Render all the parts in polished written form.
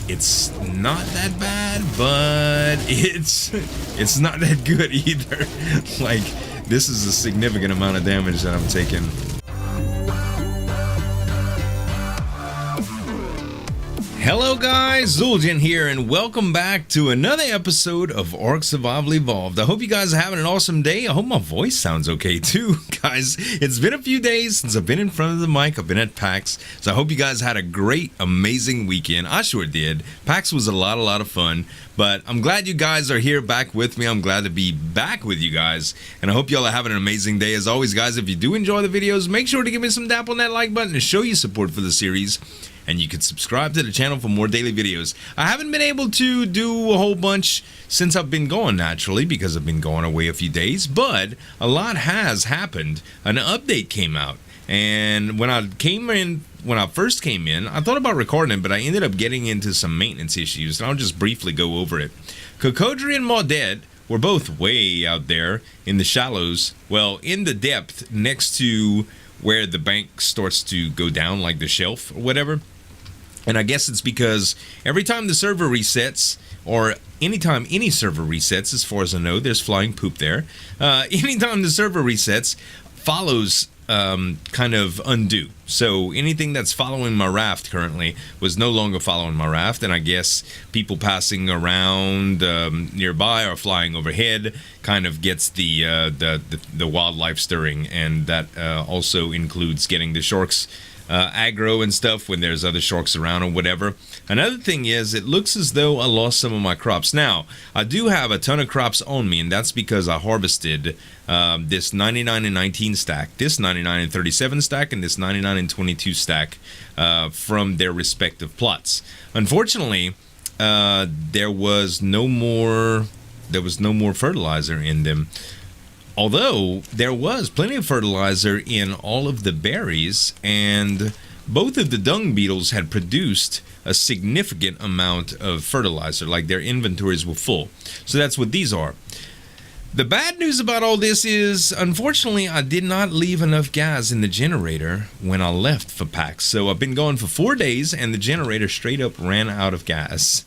It's not that bad, but it's not that good either. Like, this is a significant amount of damage that I'm taking. Hello guys, Zueljin here, and welcome back to another episode of Ark Survival Evolved. I hope you guys are having an awesome day. I hope my voice sounds okay too, guys. It's been a few days since I've been in front of the mic. I've been at PAX, so I hope you guys had a great, amazing weekend. I sure did. PAX was a lot of fun, but I'm glad you guys are here back with me. I'm glad to be back with you guys, and I hope y'all are having an amazing day. As always, guys, if you do enjoy the videos, make sure to give me some tap on that like button to show your support for the series. And you can subscribe to the channel for more daily videos. I haven't been able to do a whole bunch since I've been gone, naturally, because I've been going away a few days, but a lot has happened. An update came out, and when I first came in, I thought about recording it, but I ended up getting into some maintenance issues, and I'll just briefly go over it. Kokodri and Maudette were both way out there in the shallows, well, in the depth next to where the bank starts to go down, like the shelf or whatever. And I guess it's because every time the server resets, or anytime any server resets, as far as I know, there's flying poop there. Anytime the server resets, follows kind of undo. So anything that's following my raft currently was no longer following my raft, and I guess people passing around nearby or flying overhead kind of gets the wildlife stirring, and that also includes getting the sharks aggro and stuff when there's other sharks around or whatever. Another thing is, it looks as though I lost some of my crops. Now, I do have a ton of crops on me, and that's because I harvested this 99 and 19 stack, this 99 and 37 stack, and this 99 and 22 stack from their respective plots. Unfortunately, there was no more fertilizer in them. Although there was plenty of fertilizer in all of the berries, and both of the dung beetles had produced a significant amount of fertilizer, like their inventories were full. So that's what these are. The bad news about all this is, unfortunately, I did not leave enough gas in the generator when I left for PAX. So I've been gone for 4 days, and the generator straight up ran out of gas.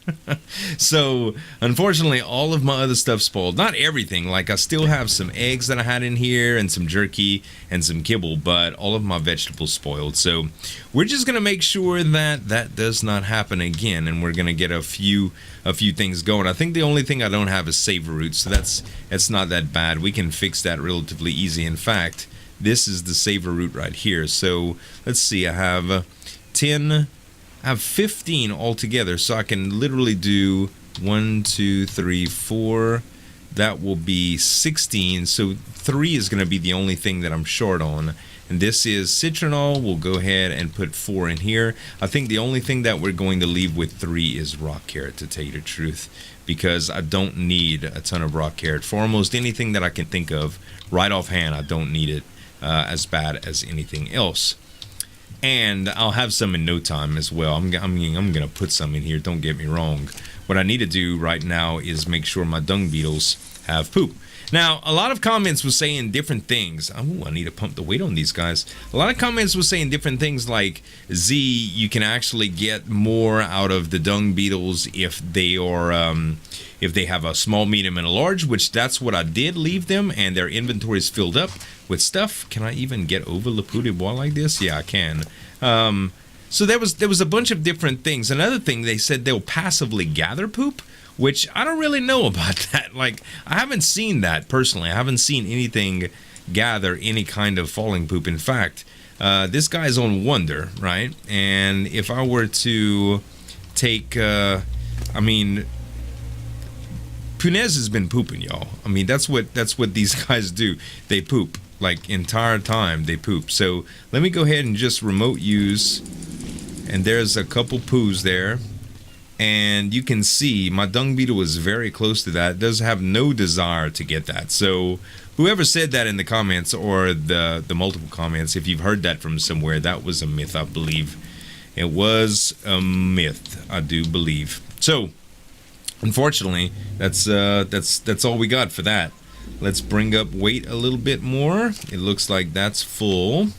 So, unfortunately, all of my other stuff spoiled. Not everything. Like, I still have some eggs that I had in here, and some jerky, and some kibble, but all of my vegetables spoiled. So, we're just going to make sure that that does not happen again, and we're going to get a few things going. I think the only thing I don't have is savor root, so that's not that bad. We can fix that relatively easy. In fact, this is the savor root right here. So let's see, I have 15 altogether, so I can literally do 1, 2, 3, 4. That will be 16. So 3 is going to be the only thing that I'm short on. And this is citronal. We'll go ahead and put 4 in here. I think the only thing that we're going to leave with 3 is rock carrot, to tell you the truth, because I don't need a ton of rock carrot. For almost anything that I can think of right offhand, I don't need it as bad as anything else. And I'll have some in no time as well. I'm going to put some in here, don't get me wrong. What I need to do right now is make sure my dung beetles have poop. Now, a lot of comments were saying different things. Oh, I need to pump the weight on these guys. A lot of comments were saying different things like, Z, you can actually get more out of the dung beetles if they are, if they have a small, medium, and a large, which that's what I did leave them, and their inventory is filled up with stuff. Can I even get over Le Pou de Bois like this? Yeah, I can. So there was a bunch of different things. Another thing, they said they'll passively gather poop, which I don't really know about that. Like, I haven't seen that personally. I haven't seen anything gather any kind of falling poop. In fact, this guy's on Wonder, right? And if I were to take, I mean, Punez has been pooping, y'all. I mean, that's what these guys do. They poop. Like, entire time they poop. So let me go ahead and just remote use. And there's a couple poos there. And you can see my dung beetle is very close to that. It does have no desire to get that. So whoever said that in the comments, or the multiple comments, if you've heard that from somewhere, that was a myth, I believe. It was a myth, I do believe. So unfortunately, that's all we got for that. Let's bring up weight a little bit more. It looks like that's full,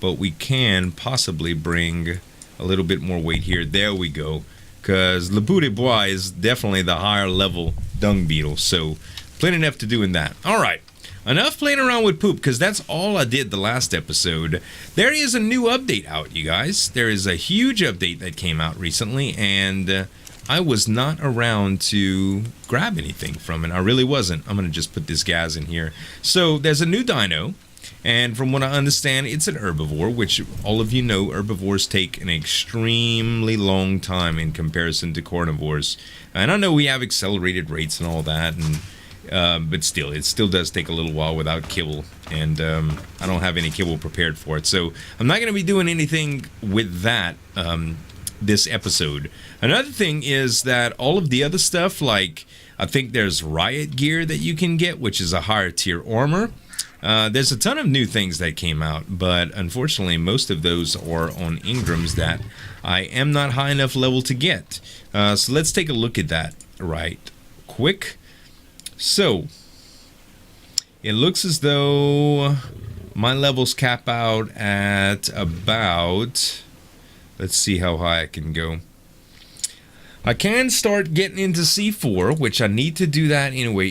but we can possibly bring a little bit more weight here. There we go. because Le Bout de Bois is definitely the higher level dung beetle. So plenty enough to do in that. All right. Enough playing around with poop, because that's all I did the last episode. There is a new update out, you guys. There is a huge update that came out recently, and I was not around to grab anything from it. I really wasn't. I'm going to just put this gas in here. So there's a new dino, and from what I understand, it's an herbivore, which all of you know herbivores take an extremely long time in comparison to carnivores. And I know we have accelerated rates and all that, and but still, it still does take a little while without kibble, and I don't have any kibble prepared for it, so I'm not going to be doing anything with that this episode. Another thing is that all of the other stuff, like I think there's riot gear that you can get, which is a higher tier armor. There's a ton of new things that came out, but unfortunately most of those are on Ingrams that I am not high enough level to get. So let's take a look at that right quick. So, it looks as though my levels cap out at about, let's see how high I can go. I can start getting into C4, which I need to do that anyway.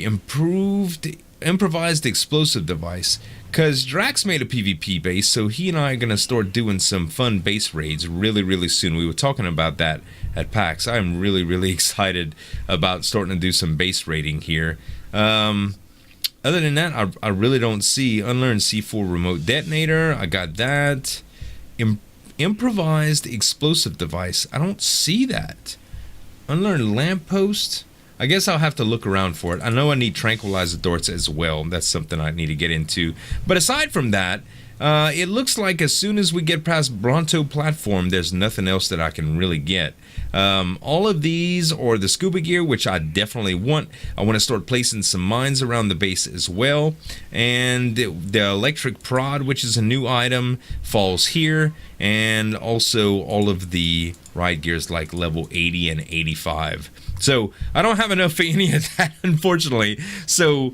Improvised explosive device, because Drax made a PvP base, so he and I are going to start doing some fun base raids really soon. We were talking about that at PAX. I'm really excited about starting to do some base raiding here. Other than that, I really don't see unlearn C4 remote detonator. I got that. Improvised explosive device. I don't see that. Unlearn lamppost. I guess I'll have to look around for it. I know I need tranquilizer darts as well. That's something I need to get into. But aside from that, it looks like as soon as we get past Bronto platform, there's nothing else that I can really get. All of these are the scuba gear, which I definitely want. I want to start placing some mines around the base as well. And the electric prod, which is a new item, falls here. And also all of the ride gears like level 80 and 85. So I don't have enough for any of that, unfortunately. So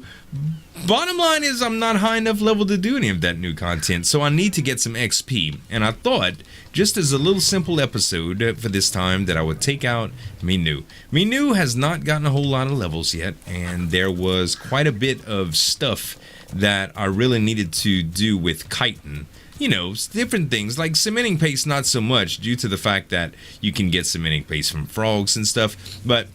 bottom line is I'm not high enough level to do any of that new content, so I need to get some XP. And I thought, just as a little simple episode for this time, that I would take out Minu. Minu has not gotten a whole lot of levels yet, and there was quite a bit of stuff that I really needed to do with chitin. You know, different things like cementing paste, not so much, due to the fact that you can get cementing paste from frogs and stuff, but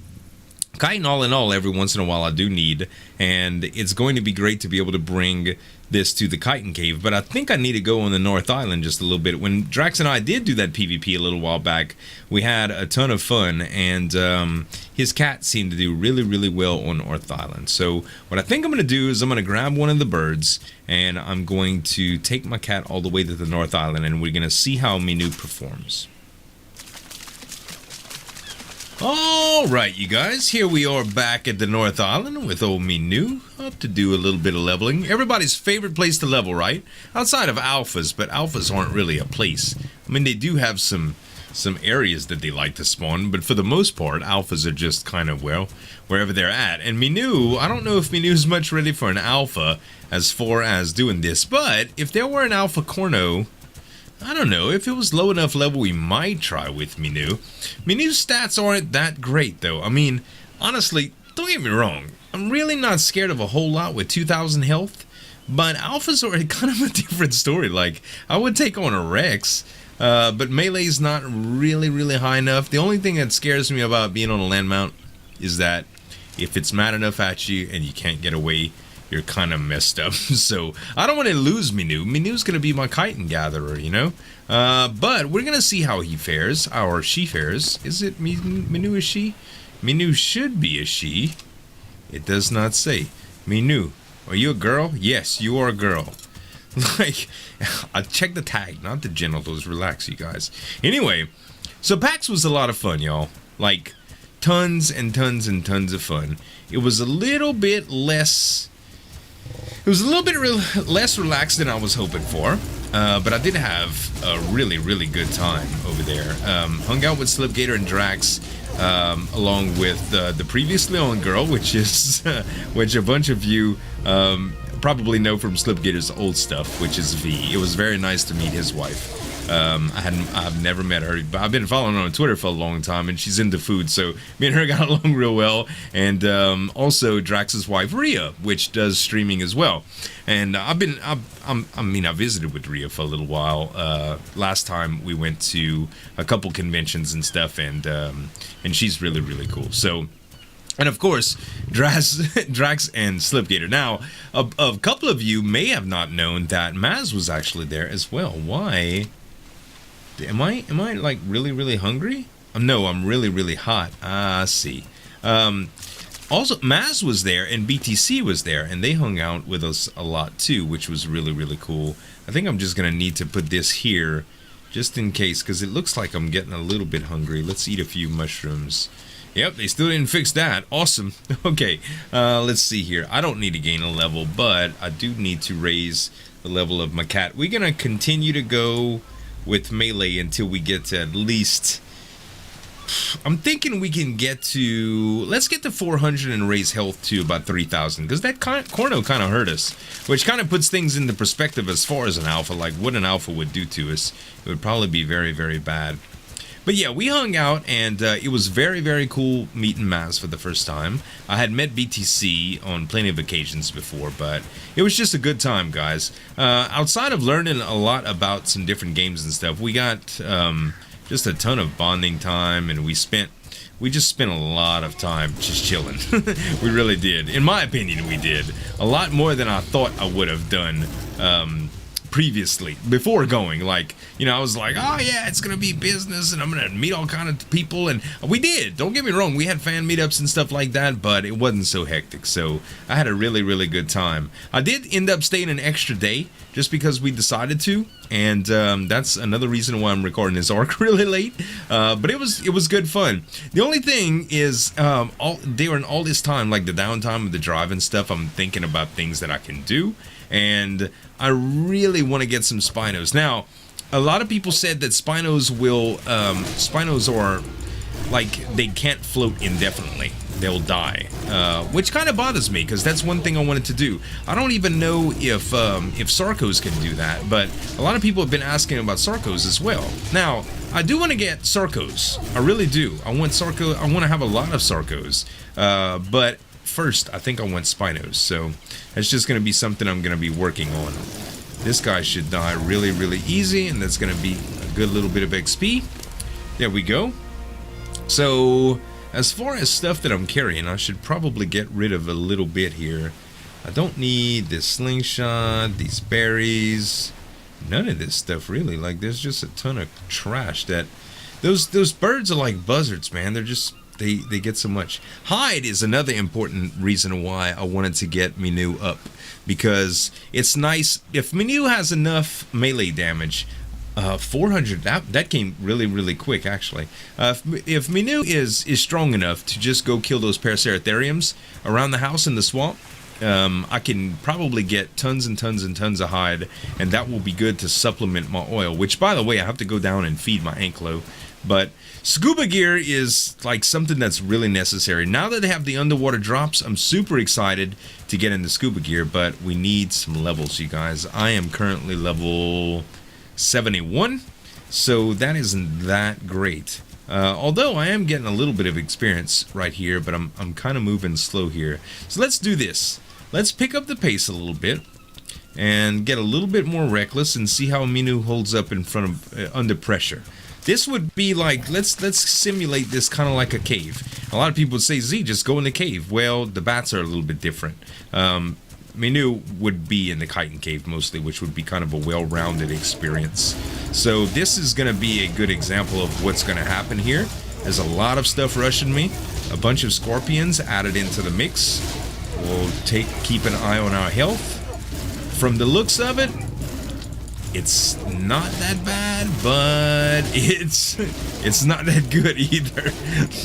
chitin, all in all, every once in a while I do need, and it's going to be great to be able to bring this to the chitin cave. But I think I need to go on the North Island just a little bit. When Drax and I did do that PvP a little while back, we had a ton of fun, and his cat seemed to do really well on North Island. So what I think I'm going to do is I'm going to grab one of the birds, and I'm going to take my cat all the way to the North Island, and we're going to see how Minu performs. Alright, you guys, here we are back at the North Island with old Minu, up to do a little bit of leveling. Everybody's favorite place to level, right? Outside of alphas, but alphas aren't really a place. I mean, they do have some areas that they like to spawn, but for the most part, alphas are just kind of, well, wherever they're at. And Minu, I don't know if Minu's much ready for an alpha as far as doing this, but if there were an alpha corno, I don't know, if it was low enough level, we might try with Minu. Minu's stats aren't that great, though. I mean, honestly, don't get me wrong, I'm really not scared of a whole lot with 2,000 health, but alphas are kind of a different story. Like, I would take on a Rex, but melee's not really high enough. The only thing that scares me about being on a land mount is that if it's mad enough at you and you can't get away, you're kind of messed up. So I don't want to lose Minu. Minu's going to be my chitin gatherer, you know. But we're going to see how he fares, or she fares. Is it Minu, is she? Minu should be a she. It does not say. Minu, are you a girl? Yes, you are a girl. Like, I checked the tag, not the genitals. Relax, you guys. Anyway, so PAX was a lot of fun, y'all. Like, tons and tons of fun. It was a little bit less... It was a little bit less relaxed than I was hoping for, but I did have a really good time over there. Hung out with Slipgator and Drax, along with the previously on girl, which a bunch of you probably know from Slipgator's old stuff, which is V. It was very nice to meet his wife. I've never met her, but I've been following her on Twitter for a long time, and she's into food, so me and her got along real well. And also Drax's wife Rhea, which does streaming as well. And I visited with Rhea for a little while. Last time we went to a couple conventions and stuff, and she's really, really cool. So. And of course, Drax and Slipgator. Now, a couple of you may have not known that Maz was actually there as well. Why? Am I like really, really hungry? No, I'm really, really hot. I see. Also, Maz was there and BTC was there, and they hung out with us a lot too, which was really, really cool. I think I'm just gonna need to put this here, just in case, because it looks like I'm getting a little bit hungry. Let's eat a few mushrooms. Yep, they still didn't fix that. Awesome. Okay, let's see here. I don't need to gain a level, but I do need to raise the level of my cat. We're going to continue to go with melee until we get to at least... I'm thinking we can get to... Let's get to 400 and raise health to about 3,000, because that Corno kind of hurt us, which kind of puts things into perspective as far as an alpha, like what an alpha would do to us. It would probably be very, very bad. But yeah, we hung out, and it was very, very cool meeting Maz for the first time. I had met BTC on plenty of occasions before, but it was just a good time, guys. Outside of learning a lot about some different games and stuff, we got just a ton of bonding time, and we just spent a lot of time just chilling. We really did. In my opinion, we did. A lot more than I thought I would have done previously, before going. Like, you know, I was like, oh yeah, it's gonna be business and I'm gonna meet all kind of people, and we did. Don't get me wrong, we had fan meetups and stuff like that, but it wasn't so hectic, so I had a really, really good time. I did end up staying an extra day just because we decided to, and that's another reason why I'm recording this arc really late, but it was good fun. The only thing is, during all this time, like the downtime of the drive and stuff, I'm thinking about things that I can do, and I really want to get some Spinos. Now, a lot of people said that Spinos are like, they can't float indefinitely. They'll die, which kind of bothers me, because that's one thing I wanted to do. I don't even know if Sarcos can do that, but a lot of people have been asking about Sarcos as well. Now, I do want to get Sarcos. I really do. I want Sarcos. I want to have a lot of Sarcos, but first, I think I want Spinos, so that's just going to be something I'm going to be working on. This guy should die really, really easy, and that's going to be a good little bit of XP. There we go. So, as far as stuff that I'm carrying, I should probably get rid of a little bit here. I don't need this slingshot, these berries, none of this stuff really. Like, there's just a ton of trash that... Those birds are like buzzards, man. They're just... They get so much. Hide is another important reason why I wanted to get Minu up, because it's nice if Minu has enough melee damage. 400, that came really, really quick, actually. If Minu is strong enough to just go kill those Paraceratheriums around the house in the swamp, I can probably get tons and tons and tons of hide, and that will be good to supplement my oil, which, by the way, I have to go down and feed my Anklo. But scuba gear is like something that's really necessary. Now that they have the underwater drops, I'm super excited to get into scuba gear, but we need some levels, you guys. I am currently level 71, so that isn't that great. Although I am getting a little bit of experience right here, but I'm kind of moving slow here. So let's do this. Let's pick up the pace a little bit and get a little bit more reckless and see how Minu holds up in front of under pressure. This would be like, let's simulate this kind of like a cave. A lot of people would say, Z, just go in the cave. Well, the bats are a little bit different. Minu would be in the chitin cave mostly, which would be kind of a well-rounded experience. So this is going to be a good example of what's going to happen here. There's a lot of stuff rushing me. A bunch of scorpions added into the mix. We'll keep an eye on our health. From the looks of it, it's not that bad, but it's not that good either.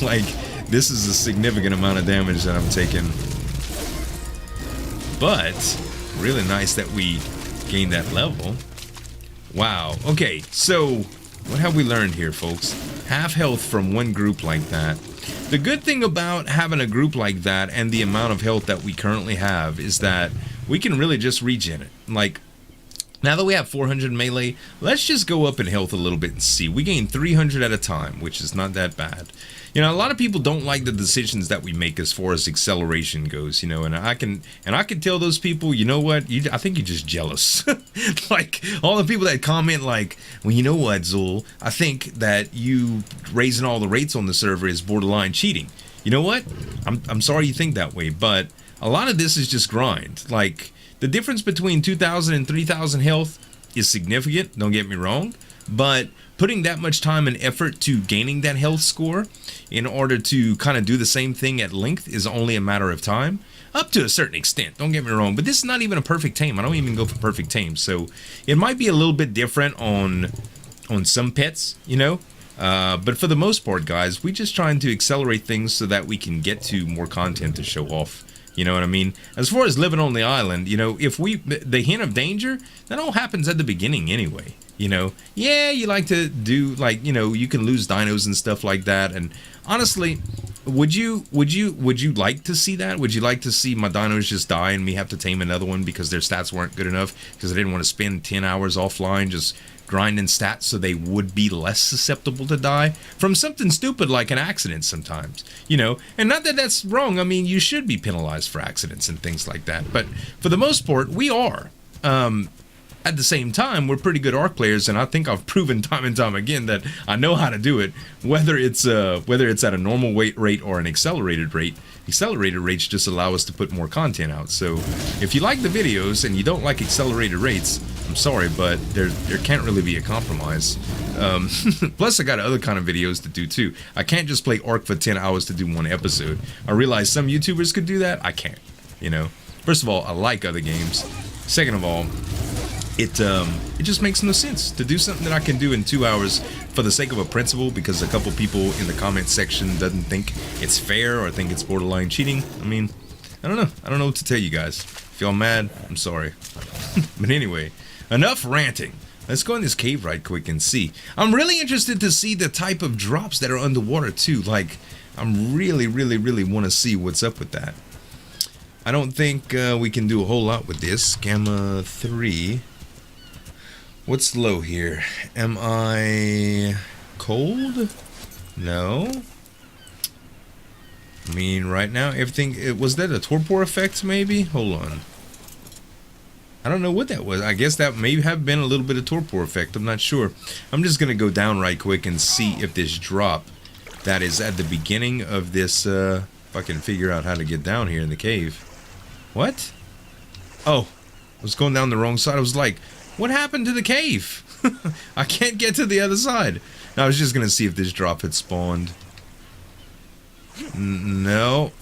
Like, this is a significant amount of damage that I'm taking. But really nice that we gained that level. Wow. Okay, so what have we learned here, folks? Half health from one group like that. The good thing about having a group like that and the amount of health that we currently have is that we can really just regen it. Like, Now that we have 400 melee, let's just go up in health a little bit and see. We gain 300 at a time, which is not that bad. You know, a lot of people don't like the decisions that we make as far as acceleration goes, you know, and I can tell those people, you know what, I think you're just jealous. Like, all the people that comment like, well, you know what, Zul, I think that you raising all the rates on the server is borderline cheating. You know what? I'm sorry you think that way, but a lot of this is just grind. Like, the difference between 2,000 and 3,000 health is significant, don't get me wrong, but putting that much time and effort to gaining that health score in order to kind of do the same thing at length is only a matter of time, up to a certain extent, don't get me wrong, but this is not even a perfect tame. I don't even go for perfect tames, so it might be a little bit different on some pets, you know, but for the most part, guys, we're just trying to accelerate things so that we can get to more content to show off. You know what I mean? As far as living on the island, you know, if the hint of danger, that all happens at the beginning anyway. You know, yeah, you like to do, like, you know, you can lose dinos and stuff like that. And honestly, would you like to see that? Would you like to see my dinos just die and me have to tame another one because their stats weren't good enough? Because I didn't want to spend 10 hours offline just grinding stats so they would be less susceptible to die from something stupid like an accident sometimes, you know. And not that that's wrong. I mean, you should be penalized for accidents and things like that, but for the most part we are. At the same time, we're pretty good Ark players, and I think I've proven time and time again that I know how to do it, whether it's at a normal weight rate or an accelerated rate. Accelerated rates just allow us to put more content out. So if you like the videos and you don't like accelerated rates, I'm sorry, but there can't really be a compromise. Plus, I got other kind of videos to do too. I can't just play Ark for 10 hours to do one episode. I realize some YouTubers could do that. I can't, you know. First of all, I like other games. Second of all, it just makes no sense to do something that I can do in 2 hours for the sake of a principle because a couple people in the comment section doesn't think it's fair or think it's borderline cheating. I mean, I don't know what to tell you guys. If y'all mad, I'm sorry. But anyway, enough ranting. Let's go in this cave right quick and see. I'm really interested to see the type of drops that are underwater too. Like, I'm really want to see what's up with that. I don't think we can do a whole lot with this. Gamma 3. What's low here? Am I cold? No. I mean, right now, everything... Was that a torpor effect, maybe? Hold on. I don't know what that was. I guess that may have been a little bit of torpor effect. I'm not sure. I'm just going to go down right quick and see if this drop that is at the beginning of this... if I can figure out how to get down here in the cave. What? Oh. I was going down the wrong side. I was like... What happened to the cave? I can't get to the other side. I was just gonna see if this drop had spawned. No.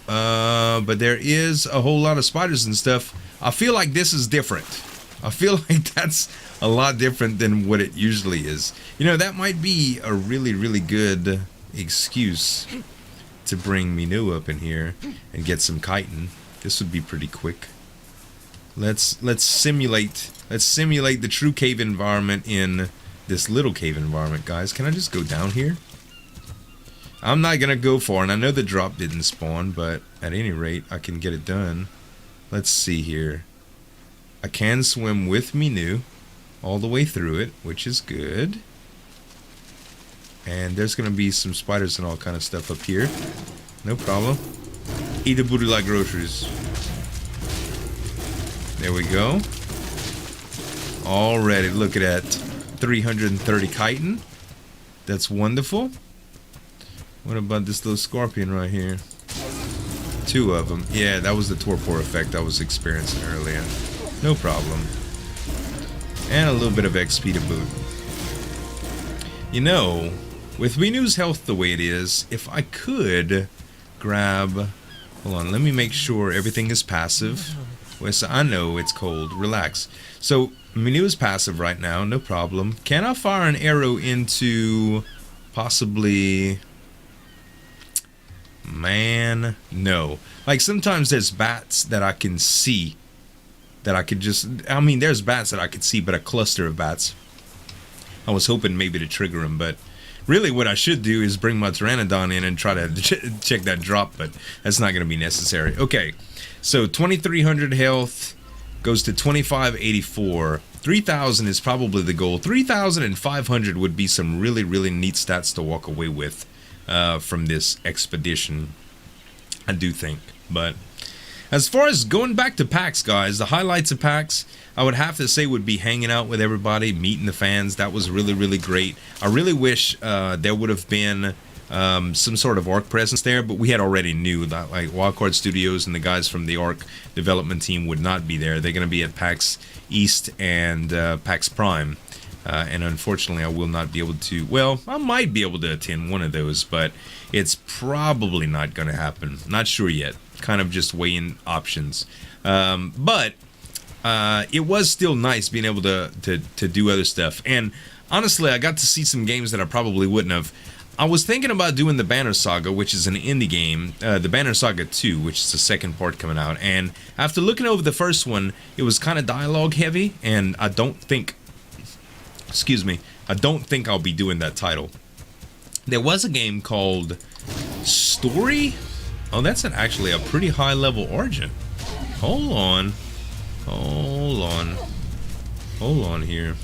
But there is a whole lot of spiders and stuff. I feel like this is different. I feel like that's a lot different than what it usually is. You know, that might be a really good excuse to bring Minu up in here and get some chitin. This would be pretty quick. Let's simulate the true cave environment in this little cave environment, guys. Can I just go down here? I'm not gonna go far, and I know the drop didn't spawn, but at any rate, I can get it done. Let's see here. I can swim with Minu all the way through it, which is good. And there's gonna be some spiders and all kind of stuff up here. No problem. Eat a booty like groceries. There we go. Already, look at that. 330 chitin. That's wonderful. What about this little scorpion right here? 2 of them. Yeah, that was the torpor effect I was experiencing earlier. No problem. And a little bit of XP to boot. You know, with Minu's health the way it is, if I could grab... Hold on, let me make sure everything is passive. So I know it's cold. Relax. So Minu is passive right now, no problem. Can I fire an arrow into possibly... Man, no. Like sometimes there's bats that I can see that I could just... I mean, there's bats that I could see, but a cluster of bats. I was hoping maybe to trigger them, but really what I should do is bring my Pteranodon in and try to check that drop, but that's not going to be necessary. Okay. So 2300 health, goes to 2584. 3,000 is probably the goal. 3,500 would be some really neat stats to walk away with from this expedition, I do think. But as far as going back to PAX, guys, the highlights of PAX, I would have to say would be hanging out with everybody, meeting the fans. That was really great. I really wish there would have been some sort of Ark presence there, but we had already knew that like Wildcard Studios and the guys from the Ark development team would not be there. They're going to be at PAX East and PAX Prime, and unfortunately I will not be able to, well, I might be able to attend one of those, but it's probably not going to happen. Not sure yet, kind of just weighing options, but it was still nice being able to do other stuff. And honestly, I got to see some games that I probably wouldn't have. I was thinking about doing the Banner Saga, which is an indie game, the Banner Saga 2, which is the second part coming out. And after looking over the first one, it was kind of dialogue heavy, and I don't think, I don't think I'll be doing that title. There was a game called Story. Oh, that's actually a pretty high level origin. Hold on here.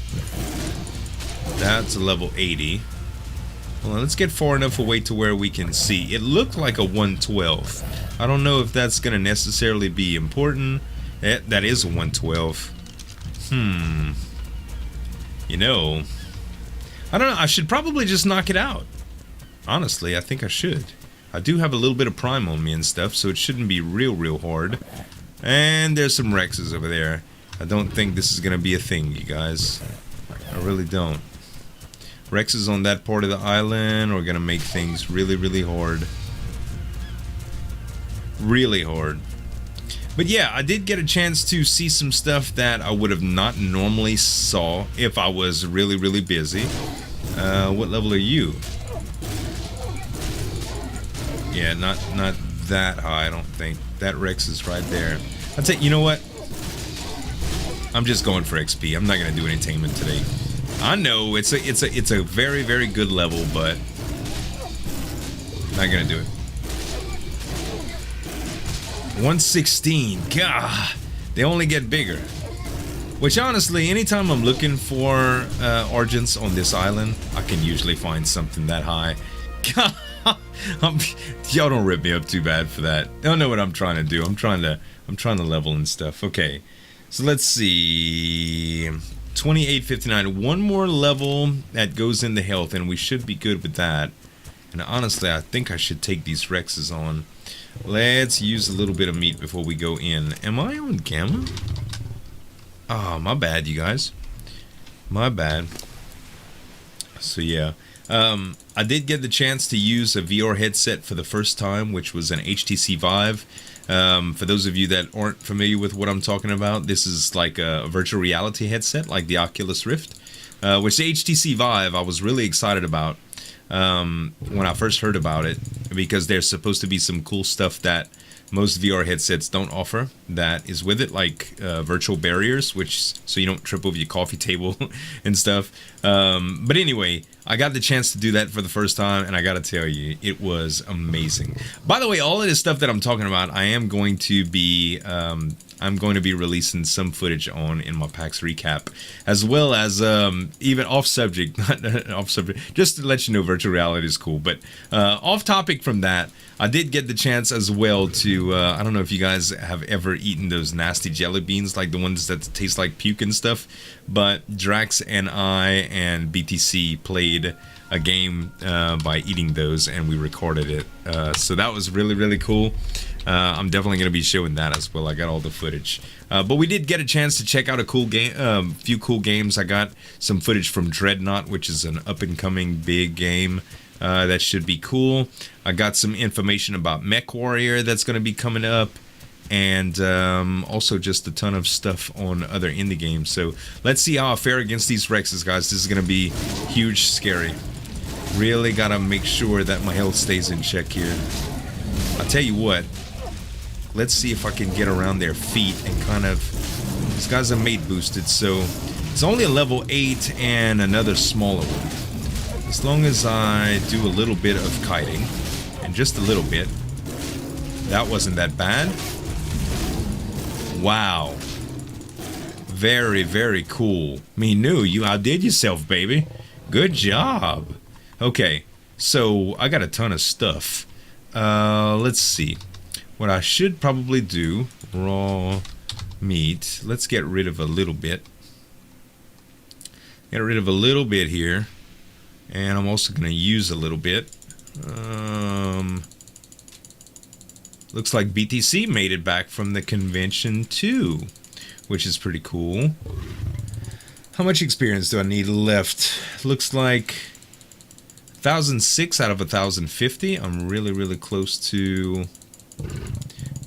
That's a level 80. Well, let's get far enough away to where we can see. It looked like a 112. I don't know if that's going to necessarily be important. That is a 112. You know, I don't know. I should probably just knock it out. Honestly, I think I should. I do have a little bit of Prime on me and stuff, so it shouldn't be real hard. And there's some Rexes over there. I don't think this is going to be a thing, you guys. I really don't. Rexes on that part of the island are going to make things really hard. Really hard. But yeah, I did get a chance to see some stuff that I would have not normally saw if I was really busy. What level are you? Yeah, not that high, I don't think. That Rex is right there. I'd say, you know what? I'm just going for XP. I'm not going to do entertainment today. I know it's a very good level, but not gonna do it. 116. God, they only get bigger. Which honestly, anytime I'm looking for Argents on this island, I can usually find something that high. God, y'all don't rip me up too bad for that. Y'all know what I'm trying to do. I'm trying to level and stuff. Okay, so let's see. 2859, one more level that goes into health, and we should be good with that. And honestly, I think I should take these Rexes on. Let's use a little bit of meat before we go in. Am I on camera? Oh, my bad, you guys. My bad. So yeah, I did get the chance to use a VR headset for the first time, which was an HTC Vive. For those of you that aren't familiar with what I'm talking about, this is like a virtual reality headset, like the Oculus Rift, which the HTC Vive I was really excited about when I first heard about it, because there's supposed to be some cool stuff that most VR headsets don't offer that is with it, like virtual barriers, which so you don't trip over your coffee table and stuff. But anyway, I got the chance to do that for the first time, and I gotta tell you, it was amazing. By the way, all of this stuff that I'm talking about, I am going to be releasing some footage on in my PAX recap, as well as even off subject, not off subject, just to let you know virtual reality is cool. But off topic from that, I did get the chance as well to, I don't know if you guys have ever eaten those nasty jelly beans, like the ones that taste like puke and stuff, but Drax and I and BTC played a game by eating those, and we recorded it. So that was really cool. I'm definitely going to be showing that as well. I got all the footage. But we did get a chance to check out a cool game, few cool games. I got some footage from Dreadnought, which is an up-and-coming big game. That should be cool. I got some information about Mech Warrior that's going to be coming up, and also just a ton of stuff on other indie games. So let's see how I fare against these Rexes, guys. This is going to be huge, scary. Really got to make sure that my health stays in check here. I'll tell you what. Let's see if I can get around their feet and kind of... These guys are mate boosted, so it's only a level 8 and another smaller one. As long as I do a little bit of kiting, and just a little bit, that wasn't that bad. Wow. Very, very cool. Me knew you outdid yourself, baby. Good job. Okay, so I got a ton of stuff. Let's see. What I should probably do, raw meat. Let's get rid of a little bit. Get rid of a little bit here. And I'm also going to use a little bit. Looks like BTC made it back from the convention too, which is pretty cool. How much experience do I need left? Looks like 1,006 out of 1,050. I'm really, really close to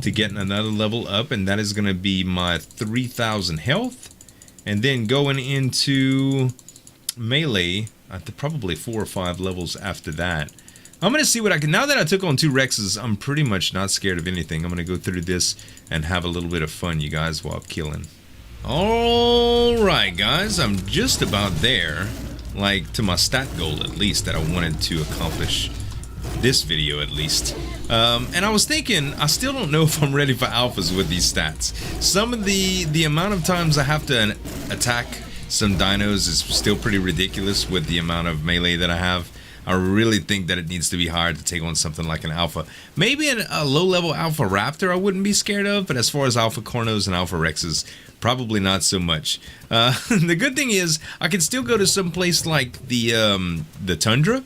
getting another level up, and that is going to be my 3,000 health. And then going into melee at probably 4 or 5 levels after that. I'm going to see what I can... Now that I took on 2 Rexes, I'm pretty much not scared of anything. I'm going to go through this and have a little bit of fun, you guys, while I'm killing. Alright, guys. I'm just about there. Like, to my stat goal, at least, that I wanted to accomplish this video, at least. And I was thinking, I still don't know if I'm ready for alphas with these stats. Some of the amount of times I have to attack some dinos is still pretty ridiculous with the amount of melee that I have. I really think that it needs to be hard to take on something like an alpha. Maybe a low-level alpha raptor I wouldn't be scared of, but as far as alpha cornos and alpha rexes, probably not so much. The good thing is, I can still go to some place like the tundra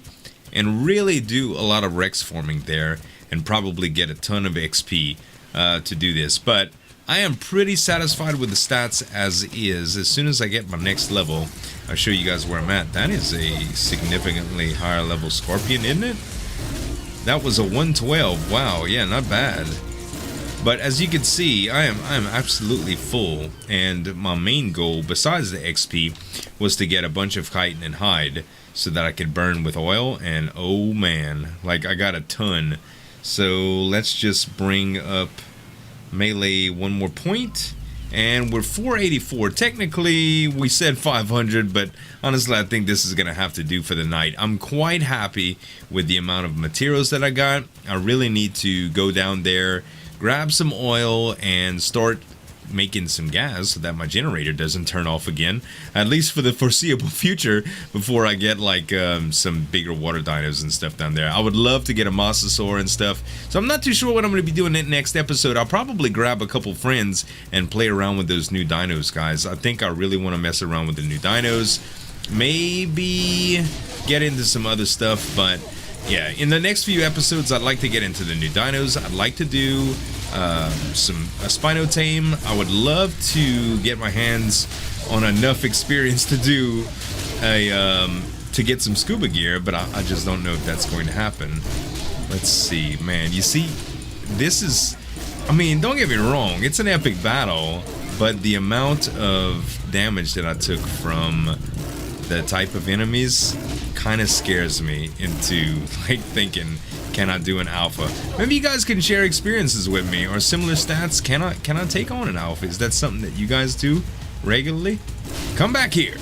and really do a lot of rex forming there and probably get a ton of XP to do this. But I am pretty satisfied with the stats as is. As soon as I get my next level, I'll show you guys where I'm at. That is a significantly higher level scorpion, isn't it? That was a 112. Wow, yeah, not bad. But as you can see, I am absolutely full, and my main goal, besides the XP, was to get a bunch of chitin and hide so that I could burn with oil. And oh man, like I got a ton. So let's just bring up melee one more point, and we're 484. Technically we said 500, but honestly I think this is gonna have to do for the night. I'm quite happy with the amount of materials that I got. I really need to go down there, grab some oil, and start making some gas so that my generator doesn't turn off again, at least for the foreseeable future, before I get like some bigger water dinos and stuff down there. I would love to get a mosasaur and stuff, so I'm not too sure what I'm going to be doing in next episode. I'll probably grab a couple friends and play around with those new dinos, guys. I think I really want to mess around with the new dinos, maybe get into some other stuff. But yeah, in the next few episodes I'd like to get into the new dinos. I'd like to do a Spino Tame. I would love to get my hands on enough experience to do to get some scuba gear, but I just don't know if that's going to happen. Let's see, man. You see, this is, I mean, don't get me wrong, it's an epic battle, but the amount of damage that I took from the type of enemies kind of scares me into like thinking, can I do an alpha? Maybe you guys can share experiences with me or similar stats. Can I take on an alpha? Is that something that you guys do regularly? Come back here.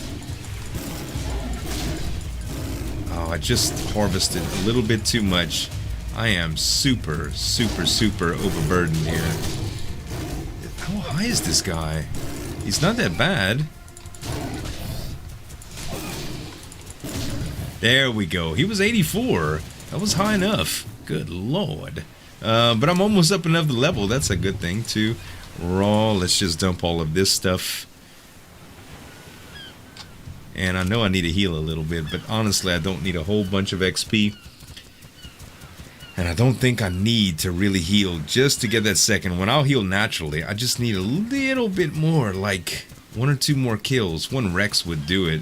Oh, I just harvested a little bit too much. I am super overburdened here. How high is this guy? He's not that bad. There we go. He was 84. That was high enough. Good lord. But I'm almost up another level. That's a good thing too. Raw. Let's just dump all of this stuff. And I know I need to heal a little bit, but honestly I don't need a whole bunch of XP. And I don't think I need to really heal just to get that second one. I'll heal naturally. I just need a little bit more, like 1 or 2 more kills. 1 Rex would do it.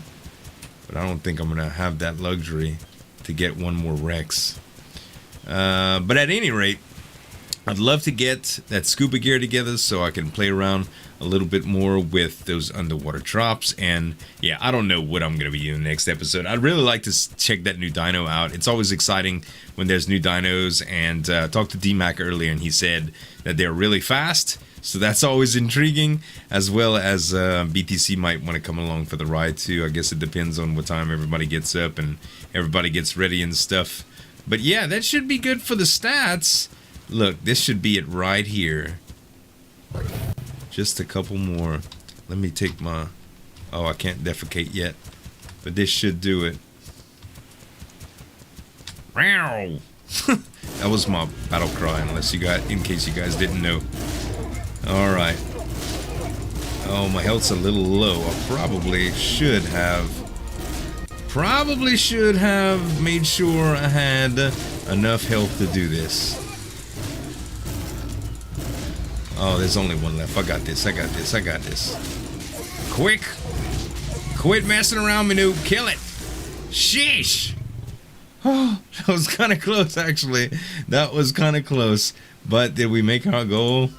But I don't think I'm going to have that luxury to get 1 more Rex. But at any rate, I'd love to get that scuba gear together so I can play around a little bit more with those underwater drops. And yeah, I don't know what I'm going to be doing next episode. I'd really like to check that new dino out. It's always exciting when there's new dinos. And I talked to D-Mac earlier and he said that they're really fast. So that's always intriguing, as well as BTC might want to come along for the ride too. I guess it depends on what time everybody gets up and everybody gets ready and stuff. But yeah, that should be good for the stats. Look, this should be it right here. Just a couple more. Let me take my... Oh, I can't defecate yet. But this should do it. Wow. That was my battle cry, in case you guys didn't know. Alright. Oh, my health's a little low. I probably should have made sure I had enough health to do this. Oh, there's only one left. I got this. Quick! Quit messing around, me noob. Kill it! Sheesh! Oh, that was kind of close, actually. That was kind of close. But did we make our goal?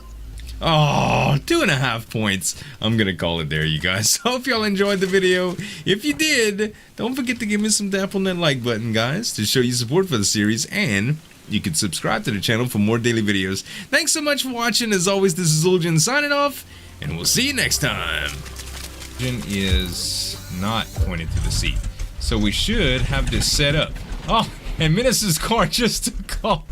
Oh, 2.5 points. I'm gonna call it there, you guys. Hope y'all enjoyed the video. If you did, don't forget to give me some tap on that like button, guys, to show you support for the series, and you can subscribe to the channel for more daily videos. Thanks so much for watching. As always, this is Zueljin signing off, and we'll see you next time. Is not pointed to the seat, so we should have this set up. Oh, and Menace's car just took off.